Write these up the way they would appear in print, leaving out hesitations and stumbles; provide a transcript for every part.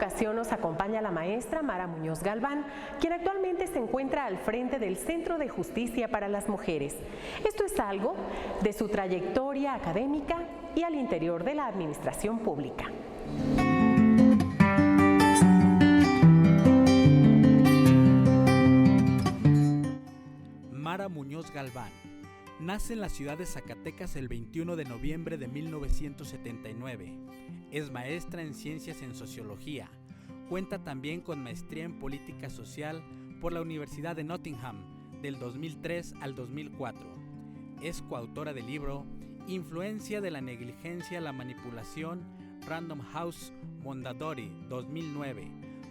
ocasión nos acompaña la maestra Mara Muñoz Galván, quien actualmente se encuentra al frente del Centro de Justicia para las Mujeres. Esto es algo de su trayectoria académica y al interior de la administración pública. Mara Muñoz Galván nace en la ciudad de Zacatecas el 21 de noviembre de 1979. Es maestra en Ciencias en Sociología. Cuenta también con maestría en Política Social por la Universidad de Nottingham del 2003 al 2004. Es coautora del libro Influencia de la negligencia a la manipulación, Random House Mondadori, 2009.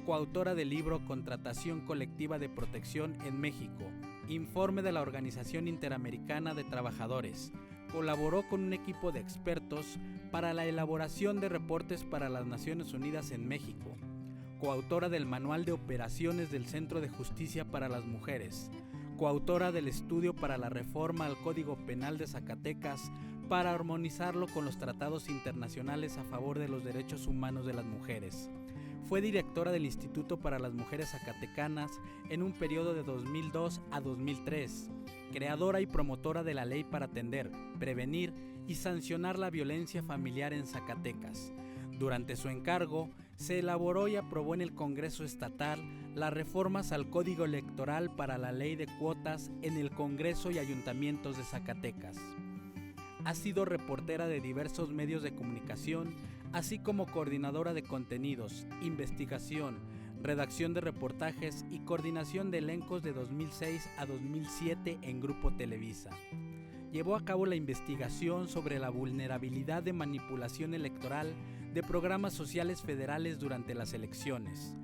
Coautora del libro Contratación Colectiva de Protección en México, Informe de la Organización Interamericana de Trabajadores. Colaboró con un equipo de expertos para la elaboración de reportes para las Naciones Unidas en México. Coautora del Manual de Operaciones del Centro de Justicia para las Mujeres. Coautora del estudio para la reforma al Código Penal de Zacatecas para armonizarlo con los tratados internacionales a favor de los derechos humanos de las mujeres. Fue directora del Instituto para las Mujeres Zacatecanas en un periodo de 2002 a 2003, creadora y promotora de la ley para atender, prevenir y sancionar la violencia familiar en Zacatecas. Durante su encargo, se elaboró y aprobó en el Congreso Estatal las reformas al Código Electoral para la Ley de Cuotas en el Congreso y Ayuntamientos de Zacatecas. Ha sido reportera de diversos medios de comunicación, así como coordinadora de contenidos, investigación, redacción de reportajes y coordinación de elencos de 2006 a 2007 en Grupo Televisa. Llevó a cabo la investigación sobre la vulnerabilidad de manipulación electoral de programas sociales federales durante las elecciones.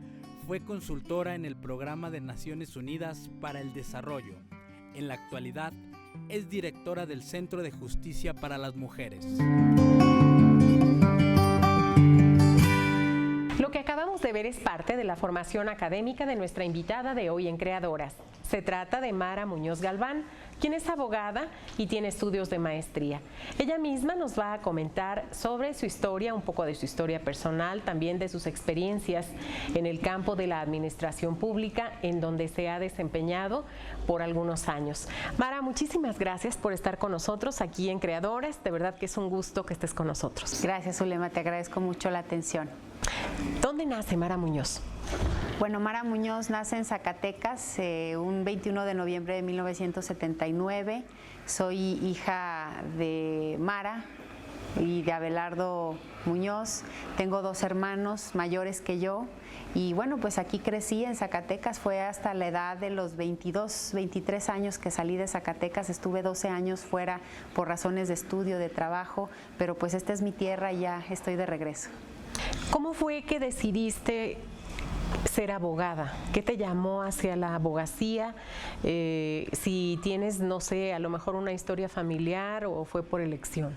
Fue consultora en el Programa de Naciones Unidas para el Desarrollo. En la actualidad, es directora del Centro de Justicia para las Mujeres. Lo que acabamos de ver es parte de la formación académica de nuestra invitada de hoy en Creadoras. Se trata de Mara Muñoz Galván, quien es abogada y tiene estudios de maestría. Ella misma nos va a comentar sobre su historia, un poco de su historia personal, también de sus experiencias en el campo de la administración pública, en donde se ha desempeñado por algunos años. Mara, muchísimas gracias por estar con nosotros aquí en Creadoras. De verdad que es un gusto que estés con nosotros. Gracias, Zulema, te agradezco mucho la atención. ¿Dónde nace Mara Muñoz? Bueno, Mara Muñoz nace en Zacatecas un 21 de noviembre de 1979. Soy hija de Mara y de Abelardo Muñoz. Tengo dos hermanos mayores que yo. Y bueno, pues aquí crecí en Zacatecas, fue hasta la edad de los 22, 23 años que salí de Zacatecas. Estuve 12 años fuera por razones de estudio, de trabajo, pero pues esta es mi tierra y ya estoy de regreso. ¿Cómo fue que decidiste ser abogada? ¿Qué te llamó hacia la abogacía? Si tienes, no sé, a lo mejor una historia familiar o fue por elección.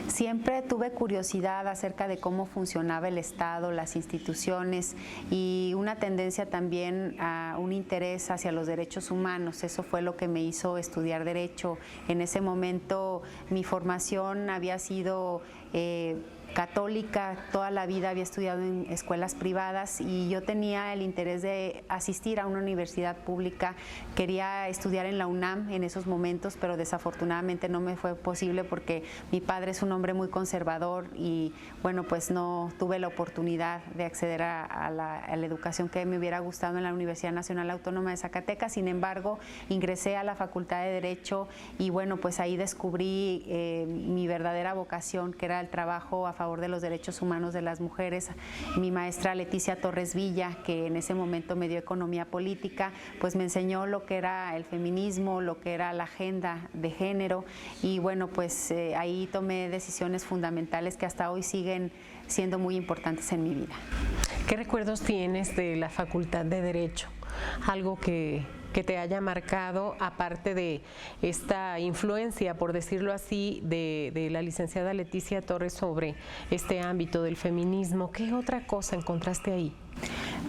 Siempre tuve curiosidad acerca de cómo funcionaba el Estado, las instituciones y una tendencia también a un interés hacia los derechos humanos. Eso fue lo que me hizo estudiar Derecho. En ese momento mi formación había sido católica, toda la vida había estudiado en escuelas privadas y yo tenía el interés de asistir a una universidad pública. Quería estudiar en la UNAM en esos momentos, pero desafortunadamente no me fue posible porque mi padre es un hombre muy conservador y bueno, pues no tuve la oportunidad de acceder a la educación que me hubiera gustado en la Universidad Nacional Autónoma de Zacatecas. Sin embargo, ingresé a la Facultad de Derecho y bueno, pues ahí descubrí mi verdadera vocación, que era el trabajo a favor de los derechos humanos de las mujeres. Mi maestra Leticia Torres Villa, que en ese momento me dio economía política, pues me enseñó lo que era el feminismo, lo que era la agenda de género y bueno, pues ahí tomé decisiones fundamentales que hasta hoy siguen siendo muy importantes en mi vida. ¿Qué recuerdos tienes de la Facultad de Derecho? Algo que te haya marcado, aparte de esta influencia, por decirlo así, de la licenciada Leticia Torres sobre este ámbito del feminismo. ¿Qué otra cosa encontraste ahí?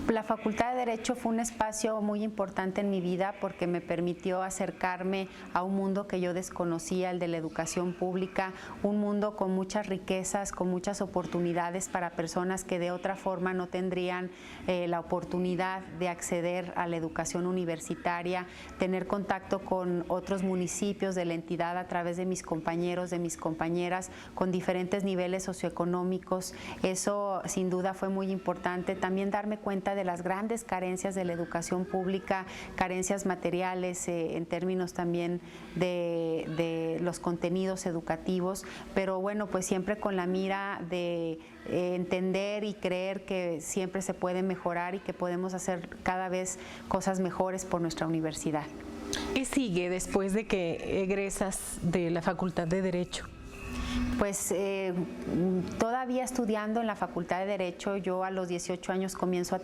La Facultad de Derecho fue un espacio muy importante en mi vida porque me permitió acercarme a un mundo que yo desconocía, el de la educación pública, un mundo con muchas riquezas, con muchas oportunidades para personas que de otra forma no tendrían la oportunidad de acceder a la educación universitaria, tener contacto con otros municipios de la entidad a través de mis compañeros, de mis compañeras, con diferentes niveles socioeconómicos. Eso sin duda fue muy importante. También darme cuenta de las grandes carencias de la educación pública, carencias materiales en términos también de los contenidos educativos, pero bueno, pues siempre con la mira de entender y creer que siempre se puede mejorar y que podemos hacer cada vez cosas mejores por nuestra universidad. ¿Qué sigue después de que egresas de la Facultad de Derecho? Pues todavía estudiando en la Facultad de Derecho, yo a los 18 años comencé a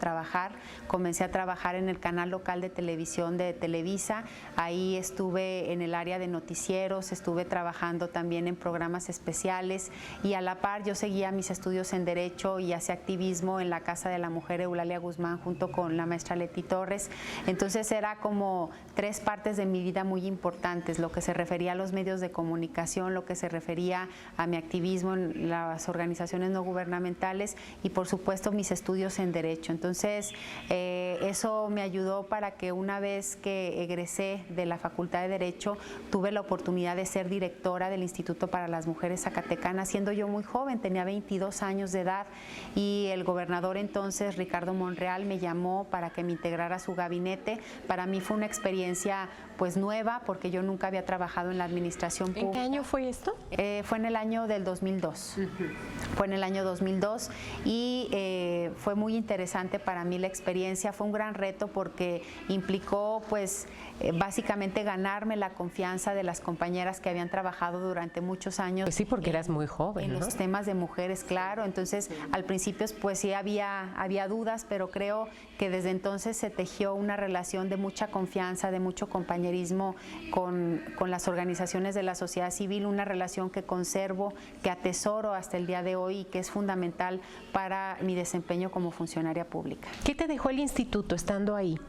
trabajar en el canal local de televisión de Televisa. Ahí estuve en el área de noticieros, estuve trabajando también en programas especiales y a la par yo seguía mis estudios en Derecho y hacía activismo en la Casa de la Mujer Eulalia Guzmán junto con la maestra Leti Torres. Entonces era como tres partes de mi vida muy importantes, lo que se refería a los medios de comunicación, lo que se refería a mi activismo en las organizaciones no gubernamentales y por supuesto mis estudios en Derecho. Entonces eso me ayudó para que una vez que egresé de la Facultad de Derecho tuve la oportunidad de ser directora del Instituto para las Mujeres Zacatecanas, siendo yo muy joven, tenía 22 años de edad y el gobernador entonces, Ricardo Monreal, me llamó para que me integrara a su gabinete. Para mí fue una experiencia pues nueva porque yo nunca había trabajado en la administración pública. ¿En qué año fue esto? Fue en el año del 2002. Fue en el año 2002 y fue muy interesante para mí la experiencia. Fue un gran reto porque implicó pues básicamente ganarme la confianza de las compañeras que habían trabajado durante muchos años. Pues sí, porque eras muy joven, en ¿no? los temas de mujeres, claro. Entonces, al principio pues sí había dudas, pero creo que desde entonces se tejió una relación de mucha confianza, de mucho compañerismo con las organizaciones de la sociedad civil, una relación que conservo, que atesoro hasta el día de hoy y que es fundamental para mi desempeño como funcionaria pública. ¿Qué te dejó el instituto estando ahí?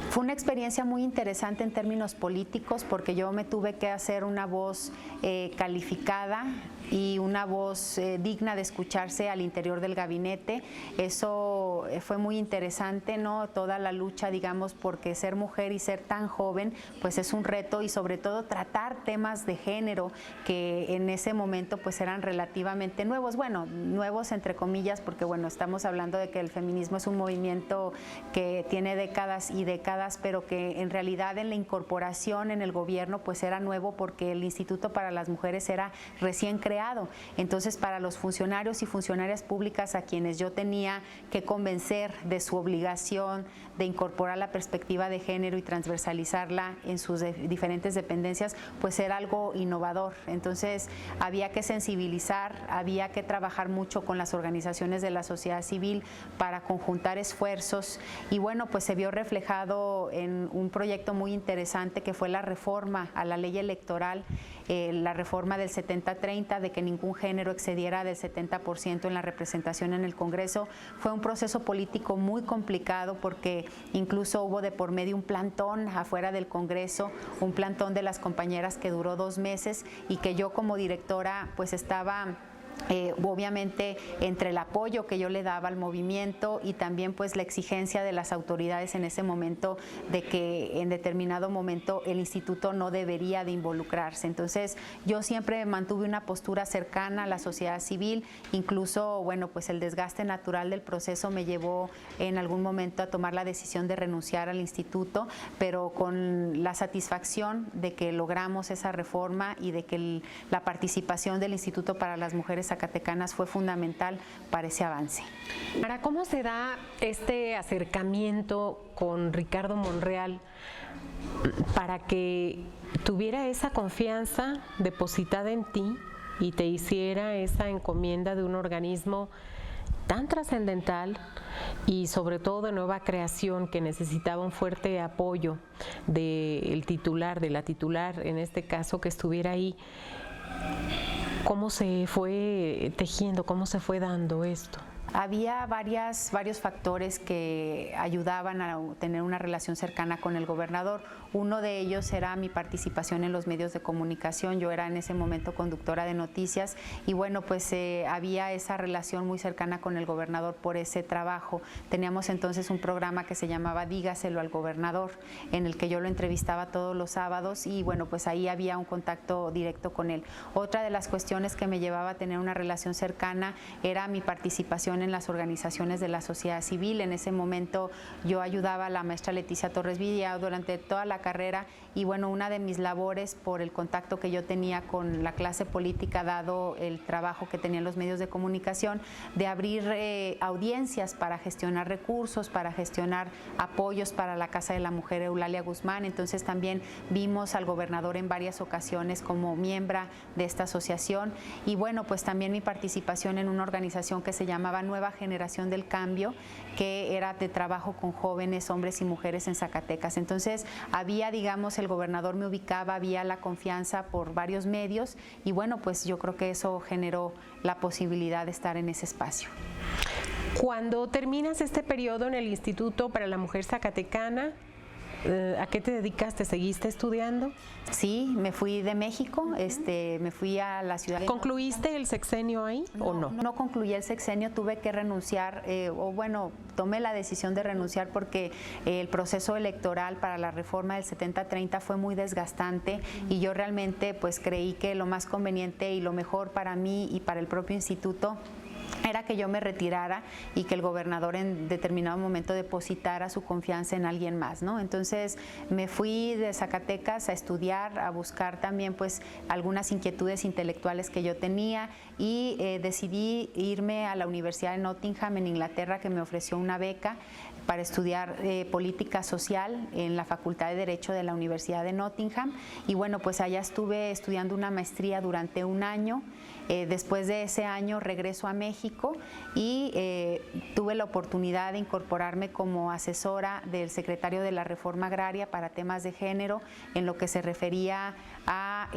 Fue una experiencia muy interesante en términos políticos porque yo me tuve que hacer una voz calificada y una voz digna de escucharse al interior del gabinete. Eso fue muy interesante, ¿no? Toda la lucha, digamos, porque ser mujer y ser tan joven, pues es un reto y sobre todo tratar temas de género que en ese momento pues eran relativamente nuevos. Bueno, nuevos entre comillas porque bueno, estamos hablando de que el feminismo es un movimiento que tiene décadas y décadas, pero que en realidad en la incorporación en el gobierno pues era nuevo porque el Instituto para las Mujeres era recién creado. Entonces, para los funcionarios y funcionarias públicas a quienes yo tenía que convencer de su obligación de incorporar la perspectiva de género y transversalizarla en sus diferentes dependencias, pues era algo innovador. Entonces, había que sensibilizar, había que trabajar mucho con las organizaciones de la sociedad civil para conjuntar esfuerzos y bueno, pues se vio reflejado en un proyecto muy interesante que fue la reforma a la ley electoral, la reforma del 70-30 de que ningún género excediera del 70% en la representación en el Congreso. Fue un proceso político muy complicado porque incluso hubo de por medio un plantón afuera del Congreso, un plantón de las compañeras que duró 2 meses y que yo como directora pues estaba obviamente entre el apoyo que yo le daba al movimiento y también pues la exigencia de las autoridades en ese momento de que en determinado momento el instituto no debería de involucrarse. Entonces yo siempre mantuve una postura cercana a la sociedad civil, incluso bueno pues el desgaste natural del proceso me llevó en algún momento a tomar la decisión de renunciar al instituto, pero con la satisfacción de que logramos esa reforma y de que la participación del Instituto para las Mujeres Zacatecanas fue fundamental para ese avance. Mara, ¿cómo se da este acercamiento con Ricardo Monreal para que tuviera esa confianza depositada en ti y te hiciera esa encomienda de un organismo tan trascendental y sobre todo de nueva creación que necesitaba un fuerte apoyo del titular, de la titular, en este caso, que estuviera ahí? ¿Cómo se fue tejiendo, cómo se fue dando esto? Había varios factores que ayudaban a tener una relación cercana con el gobernador. Uno de ellos era mi participación en los medios de comunicación. Yo era en ese momento conductora de noticias y bueno, pues había esa relación muy cercana con el gobernador por ese trabajo. Teníamos entonces un programa que se llamaba Dígaselo al Gobernador, en el que yo lo entrevistaba todos los sábados y bueno, pues ahí había un contacto directo con él. Otra de las cuestiones que me llevaba a tener una relación cercana era mi participación en las organizaciones de la sociedad civil. En ese momento yo ayudaba a la maestra Leticia Torres Villa durante toda la carrera y bueno, una de mis labores por el contacto que yo tenía con la clase política, dado el trabajo que tenían los medios de comunicación, de abrir audiencias para gestionar recursos, para gestionar apoyos para la Casa de la Mujer Eulalia Guzmán. Entonces también vimos al gobernador en varias ocasiones como miembro de esta asociación y bueno, pues también mi participación en una organización que se llamaba Nueva Generación del Cambio, que era de trabajo con jóvenes, hombres y mujeres en Zacatecas. Entonces había, digamos, el gobernador me ubicaba, había la confianza por varios medios y bueno, pues yo creo que eso generó la posibilidad de estar en ese espacio. Cuando terminas este periodo en el Instituto para la Mujer Zacatecana, ¿a qué te dedicas? ¿Te seguiste estudiando? Sí, me fui de México, me fui a la ciudad de... ¿Concluiste el sexenio ahí o no? No concluí el sexenio, tuve que renunciar, tomé la decisión de renunciar porque el proceso electoral para la reforma del 70-30 fue muy desgastante y yo realmente pues creí que lo más conveniente y lo mejor para mí y para el propio instituto era que yo me retirara y que el gobernador en determinado momento depositara su confianza en alguien más, ¿no? Entonces me fui de Zacatecas a estudiar, a buscar también pues algunas inquietudes intelectuales que yo tenía y decidí irme a la Universidad de Nottingham en Inglaterra, que me ofreció una beca para estudiar política social en la Facultad de Derecho de la Universidad de Nottingham y bueno, pues allá estuve estudiando una maestría durante un año. Después de ese año regreso a México y tuve la oportunidad de incorporarme como asesora del secretario de la Reforma Agraria para temas de género en lo que se refería a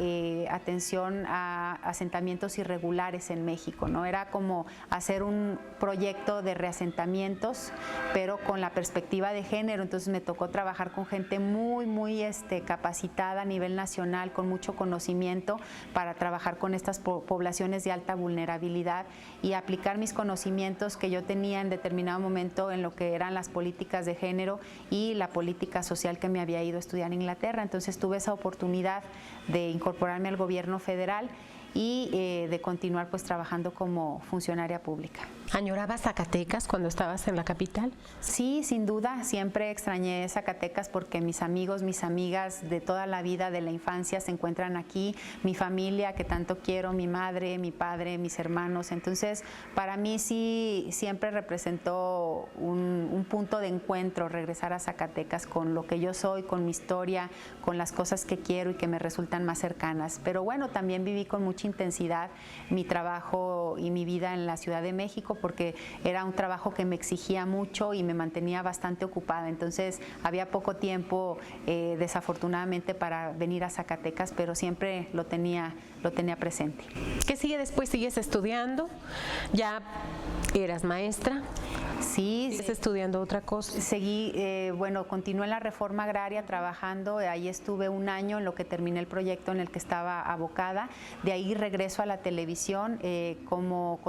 atención a asentamientos irregulares en México, ¿no? Era como hacer un proyecto de reasentamientos, pero con la perspectiva de género. Entonces me tocó trabajar con gente muy capacitada a nivel nacional, con mucho conocimiento para trabajar con estas poblaciones de alta vulnerabilidad y aplicar mis conocimientos que yo tenía en determinado momento en lo que eran las políticas de género y la política social que me había ido a estudiar en Inglaterra. Entonces tuve esa oportunidad de incorporarme al gobierno federal y de continuar pues trabajando como funcionaria pública. ¿Añorabas Zacatecas cuando estabas en la capital? Sí, sin duda, siempre extrañé Zacatecas porque mis amigos, mis amigas de toda la vida, de la infancia, se encuentran aquí, mi familia que tanto quiero, mi madre, mi padre, mis hermanos. Entonces, para mí sí siempre representó un punto de encuentro regresar a Zacatecas con lo que yo soy, con mi historia, con las cosas que quiero y que me resultan más cercanas. Pero bueno, también viví con mucha intensidad mi trabajo y mi vida en la Ciudad de México porque era un trabajo que me exigía mucho y me mantenía bastante ocupada. Entonces había poco tiempo, desafortunadamente, para venir a Zacatecas, pero siempre lo tenía presente. ¿Qué sigue después? ¿Sigues estudiando? ¿Ya eras maestra? Sí. ¿Sigues estudiando otra cosa? Seguí, continué en la Reforma Agraria trabajando, ahí estuve un año en lo que terminé el proyecto en el que estaba abocada. De ahí regreso a la televisión como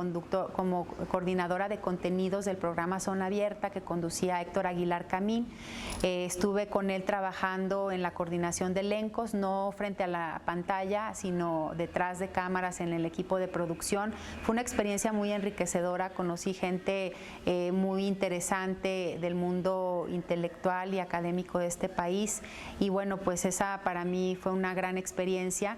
coordinadora de contenidos del programa Zona Abierta que conducía Héctor Aguilar Camín. Estuve con él trabajando en la coordinación de elencos, no frente a la pantalla, sino detrás de cámaras en el equipo de producción. Fue una experiencia muy enriquecedora, conocí gente muy interesante del mundo intelectual y académico de este país y bueno, pues esa para mí fue una gran experiencia.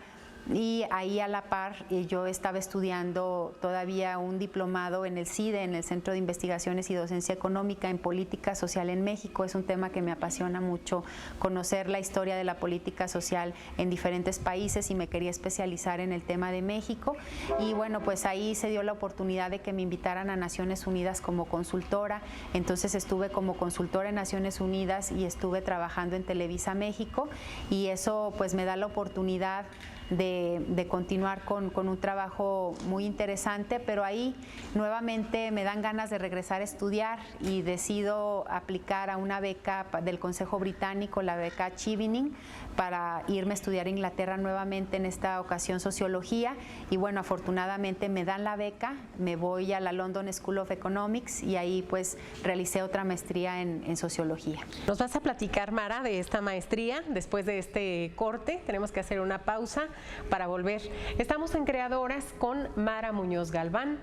Y ahí a la par yo estaba estudiando todavía un diplomado en el CIDE, en el Centro de Investigaciones y Docencia Económica en Política Social en México. Es un tema que me apasiona mucho, conocer la historia de la política social en diferentes países y me quería especializar en el tema de México. Y bueno, pues ahí se dio la oportunidad de que me invitaran a Naciones Unidas como consultora. Entonces estuve como consultora en Naciones Unidas y estuve trabajando en Televisa México y eso pues me da la oportunidad de continuar con un trabajo muy interesante, pero ahí nuevamente me dan ganas de regresar a estudiar y decido aplicar a una beca del Consejo Británico, la beca Chevening, para irme a estudiar a Inglaterra nuevamente, en esta ocasión sociología, y bueno, afortunadamente me dan la beca, me voy a la London School of Economics y ahí pues realicé otra maestría en sociología. Nos vas a platicar, Mara, de esta maestría después de este corte. Tenemos que hacer una pausa para volver. Estamos en Creadoras con Mara Muñoz Galván.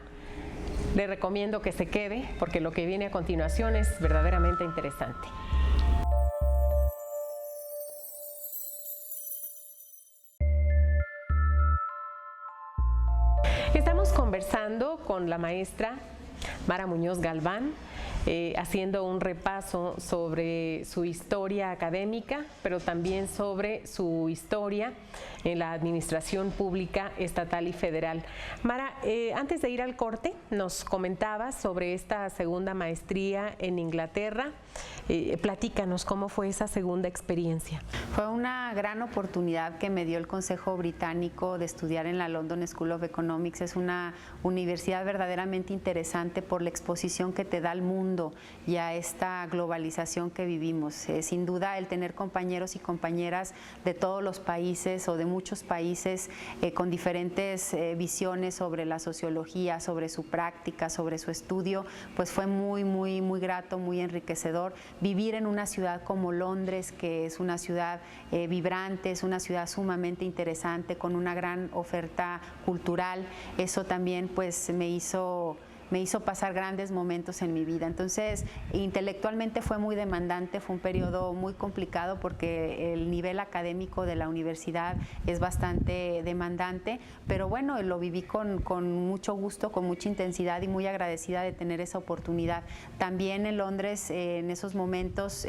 Le recomiendo que se quede porque lo que viene a continuación es verdaderamente interesante. Estamos conversando con la maestra Mara Muñoz Galván, haciendo un repaso sobre su historia académica, pero también sobre su historia en la administración pública estatal y federal. Mara, antes de ir al corte, nos comentabas sobre esta segunda maestría en Inglaterra. Platícanos, ¿cómo fue esa segunda experiencia? Fue una gran oportunidad que me dio el Consejo Británico de estudiar en la London School of Economics. Es una universidad verdaderamente interesante por la exposición que te da al mundo y a esta globalización que vivimos. Sin duda, el tener compañeros y compañeras de todos los países o de muchos países con diferentes visiones sobre la sociología, sobre su práctica, sobre su estudio, pues fue muy grato, muy enriquecedor. Vivir en una ciudad como Londres, que es una ciudad vibrante, es una ciudad sumamente interesante, con una gran oferta cultural, eso también pues me hizo pasar grandes momentos en mi vida. Entonces, intelectualmente fue muy demandante, fue un periodo muy complicado porque el nivel académico de la universidad es bastante demandante, pero bueno, lo viví con mucho gusto, con mucha intensidad y muy agradecida de tener esa oportunidad. También en Londres, en esos momentos,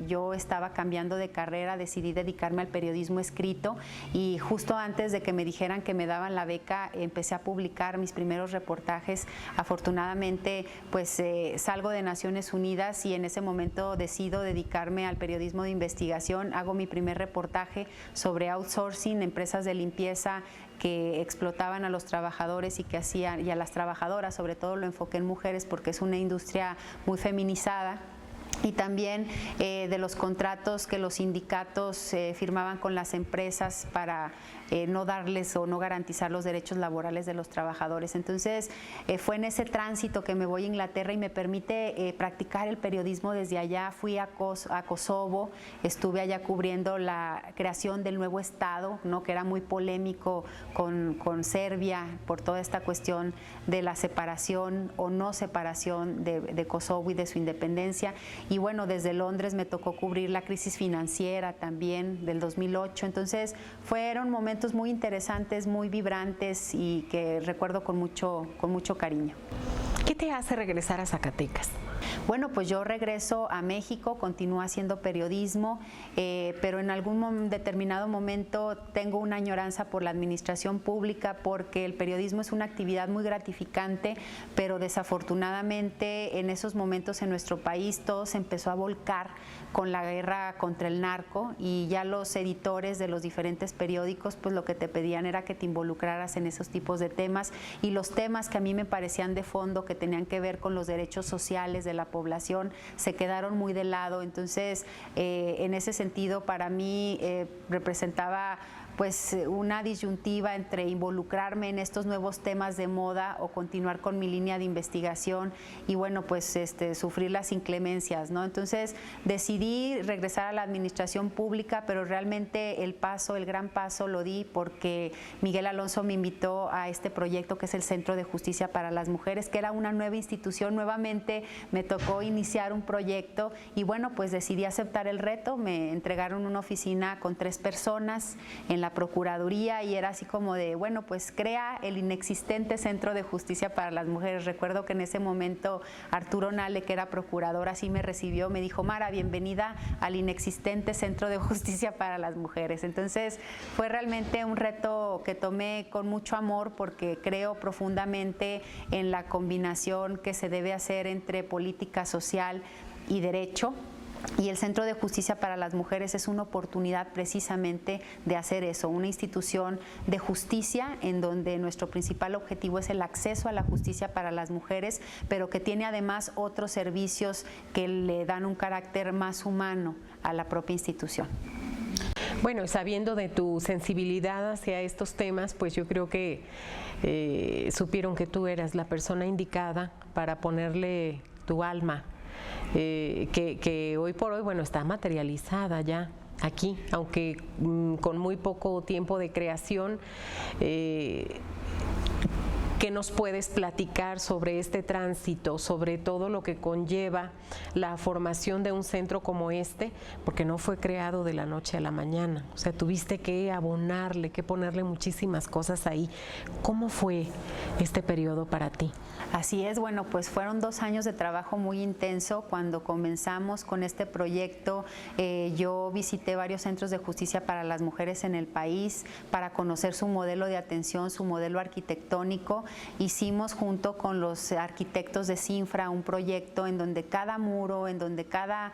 yo estaba cambiando de carrera, decidí dedicarme al periodismo escrito y justo antes de que me dijeran que me daban la beca, empecé a publicar mis primeros reportajes. Afortunadamente, pues salgo de Naciones Unidas y en ese momento decido dedicarme al periodismo de investigación. Hago mi primer reportaje sobre outsourcing, empresas de limpieza que explotaban a los trabajadores y que hacían, y a las trabajadoras, sobre todo lo enfoqué en mujeres porque es una industria muy feminizada. Y también de los contratos que los sindicatos firmaban con las empresas para no darles o no garantizar los derechos laborales de los trabajadores. Entonces fue en ese tránsito que me voy a Inglaterra y me permite practicar el periodismo desde allá. Fui a Kosovo, estuve allá cubriendo la creación del nuevo Estado, ¿no?, que era muy polémico con Serbia por toda esta cuestión de la separación o no separación de Kosovo y de su independencia. Y bueno, desde Londres me tocó cubrir la crisis financiera también del 2008. Entonces fueron momentos muy interesantes, muy vibrantes y que recuerdo con mucho cariño. ¿Qué te hace regresar a Zacatecas? Bueno, pues yo regreso a México, continúo haciendo periodismo, pero en algún determinado momento tengo una añoranza por la administración pública porque el periodismo es una actividad muy gratificante, pero desafortunadamente en esos momentos en nuestro país todo se empezó a volcar con la guerra contra el narco y ya los editores de los diferentes periódicos pues lo que te pedían era que te involucraras en esos tipos de temas y los temas que a mí me parecían de fondo que tenían que ver con los derechos sociales de la población se quedaron muy de lado. Entonces en ese sentido para mí representaba pues una disyuntiva entre involucrarme en estos nuevos temas de moda o continuar con mi línea de investigación y bueno, pues sufrir las inclemencias, ¿no? Entonces decidí regresar a la administración pública, pero realmente el gran paso lo di porque Miguel Alonso me invitó a este proyecto que es el Centro de Justicia para las Mujeres, que era una nueva institución. Nuevamente me tocó iniciar un proyecto y bueno, pues decidí aceptar el reto. Me entregaron una oficina con 3 personas en la Procuraduría y era así como de, bueno, pues crea el inexistente Centro de Justicia para las Mujeres. Recuerdo que en ese momento Arturo Nale, que era procurador, así me recibió, me dijo: Mara, bienvenida al inexistente Centro de Justicia para las Mujeres. Entonces fue realmente un reto que tomé con mucho amor porque creo profundamente en la combinación que se debe hacer entre política social y derecho. Y el Centro de Justicia para las Mujeres es una oportunidad precisamente de hacer eso, una institución de justicia en donde nuestro principal objetivo es el acceso a la justicia para las mujeres, pero que tiene además otros servicios que le dan un carácter más humano a la propia institución. Bueno, sabiendo de tu sensibilidad hacia estos temas, pues yo creo que supieron que tú eras la persona indicada para ponerle tu alma, que hoy por hoy, bueno, está materializada ya aquí, aunque con muy poco tiempo de creación. ¿Qué nos puedes platicar sobre este tránsito, sobre todo lo que conlleva la formación de un centro como este? Porque no fue creado de la noche a la mañana, o sea, tuviste que abonarle, que ponerle muchísimas cosas ahí. ¿Cómo fue este periodo para ti? Así es, bueno, pues fueron 2 años de trabajo muy intenso. Cuando comenzamos con este proyecto, yo visité varios centros de justicia para las mujeres en el país para conocer su modelo de atención, su modelo arquitectónico. Hicimos junto con los arquitectos de CINFRA un proyecto en donde cada muro, en donde cada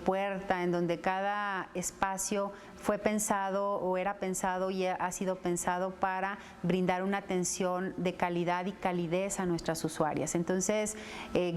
puerta, en donde cada espacio fue pensado o era pensado y ha sido pensado para brindar una atención de calidad y calidez a nuestras usuarias. Entonces,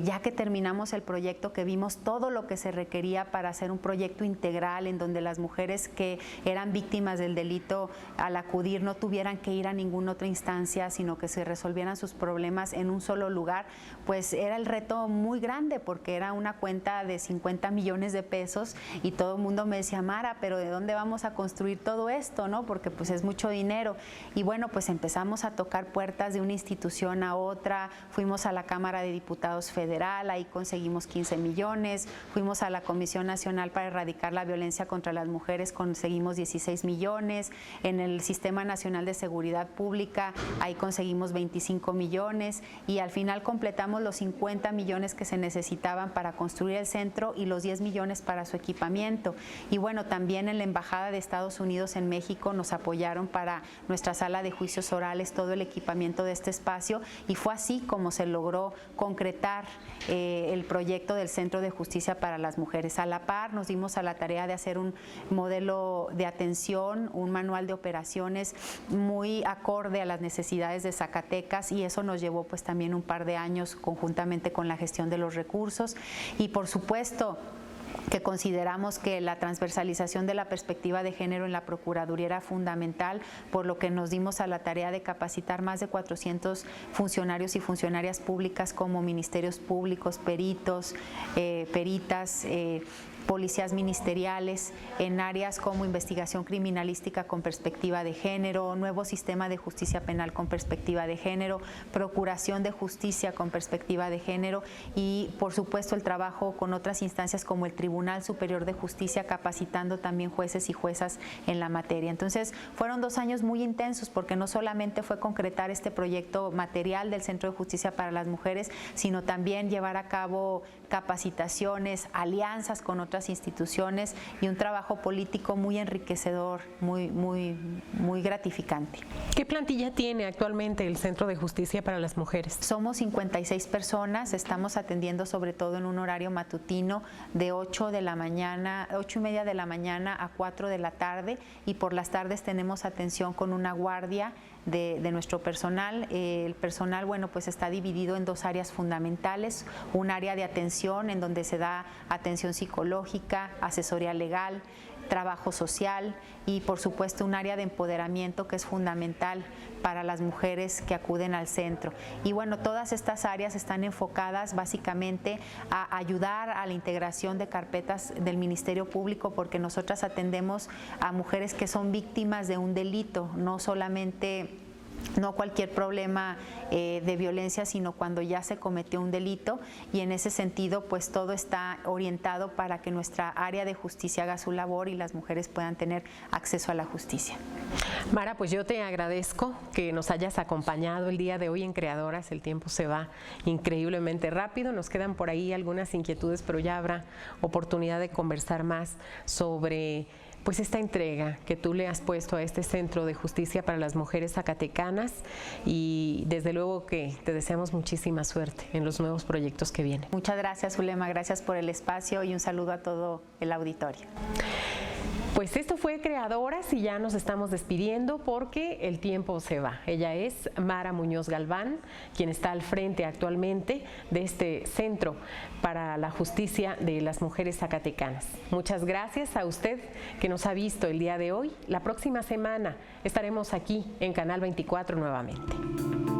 ya que terminamos el proyecto, que vimos todo lo que se requería para hacer un proyecto integral en donde las mujeres que eran víctimas del delito al acudir no tuvieran que ir a ninguna otra instancia, sino que se resolvieran sus problemas en un solo lugar, pues era el reto muy grande porque era una cuenta de 50 millones de pesos y todo el mundo me decía, Mara, pero ¿de dónde vamos a construir todo esto, no? Porque pues es mucho dinero. Y bueno, pues empezamos a tocar puertas de una institución a otra, fuimos a la Cámara de Diputados Federal, ahí conseguimos 15 millones, fuimos a la Comisión Nacional para Erradicar la Violencia contra las Mujeres, conseguimos 16 millones, en el Sistema Nacional de Seguridad Pública, ahí conseguimos 25 millones y al final completamos los 50 millones que se necesitaban para construir el centro y los 10 millones para su equipamiento. Y bueno, también en la Embajada de Estados Unidos en México nos apoyaron para nuestra sala de juicios orales, todo el equipamiento de este espacio, y fue así como se logró concretar el proyecto del Centro de Justicia para las Mujeres. A la par nos dimos a la tarea de hacer un modelo de atención, un manual de operaciones muy acorde a las necesidades de Zacatecas, y eso nos llevó pues también un par de años conjuntamente con la gestión de los recursos. Y por supuesto que consideramos que la transversalización de la perspectiva de género en la Procuraduría era fundamental, por lo que nos dimos a la tarea de capacitar más de 400 funcionarios y funcionarias públicas como ministerios públicos, peritos, peritas, policías ministeriales en áreas como investigación criminalística con perspectiva de género, nuevo sistema de justicia penal con perspectiva de género, procuración de justicia con perspectiva de género y, por supuesto, el trabajo con otras instancias como el Tribunal Superior de Justicia, capacitando también jueces y juezas en la materia. Entonces, fueron 2 años muy intensos porque no solamente fue concretar este proyecto material del Centro de Justicia para las Mujeres, sino también llevar a cabo capacitaciones, alianzas con otras instituciones y un trabajo político muy enriquecedor, muy gratificante. ¿Qué plantilla tiene actualmente el Centro de Justicia para las Mujeres? Somos 56 personas, estamos atendiendo sobre todo en un horario matutino de 8 y media de la mañana a 4 de la tarde, y por las tardes tenemos atención con una guardia de nuestro personal. El personal, bueno, pues está dividido en 2 áreas fundamentales, un área de atención en donde se da atención psicológica, asesoría legal, trabajo social y, por supuesto, un área de empoderamiento que es fundamental para las mujeres que acuden al centro. Y bueno, todas estas áreas están enfocadas básicamente a ayudar a la integración de carpetas del Ministerio Público, porque nosotras atendemos a mujeres que son víctimas de un delito, no cualquier problema de violencia, sino cuando ya se cometió un delito, y en ese sentido pues todo está orientado para que nuestra área de justicia haga su labor y las mujeres puedan tener acceso a la justicia. Mara, pues yo te agradezco que nos hayas acompañado el día de hoy en Creadoras. El tiempo se va increíblemente rápido, nos quedan por ahí algunas inquietudes, pero ya habrá oportunidad de conversar más sobre pues esta entrega que tú le has puesto a este Centro de Justicia para las Mujeres Zacatecanas, y desde luego que te deseamos muchísima suerte en los nuevos proyectos que vienen. Muchas gracias, Zulema, gracias por el espacio y un saludo a todo el auditorio. Pues esto fue Creadoras y ya nos estamos despidiendo porque el tiempo se va. Ella es Mara Muñoz Galván, quien está al frente actualmente de este Centro para la Justicia de las Mujeres Zacatecanas. Muchas gracias a usted que nos ha visto el día de hoy. La próxima semana estaremos aquí en Canal 24 nuevamente.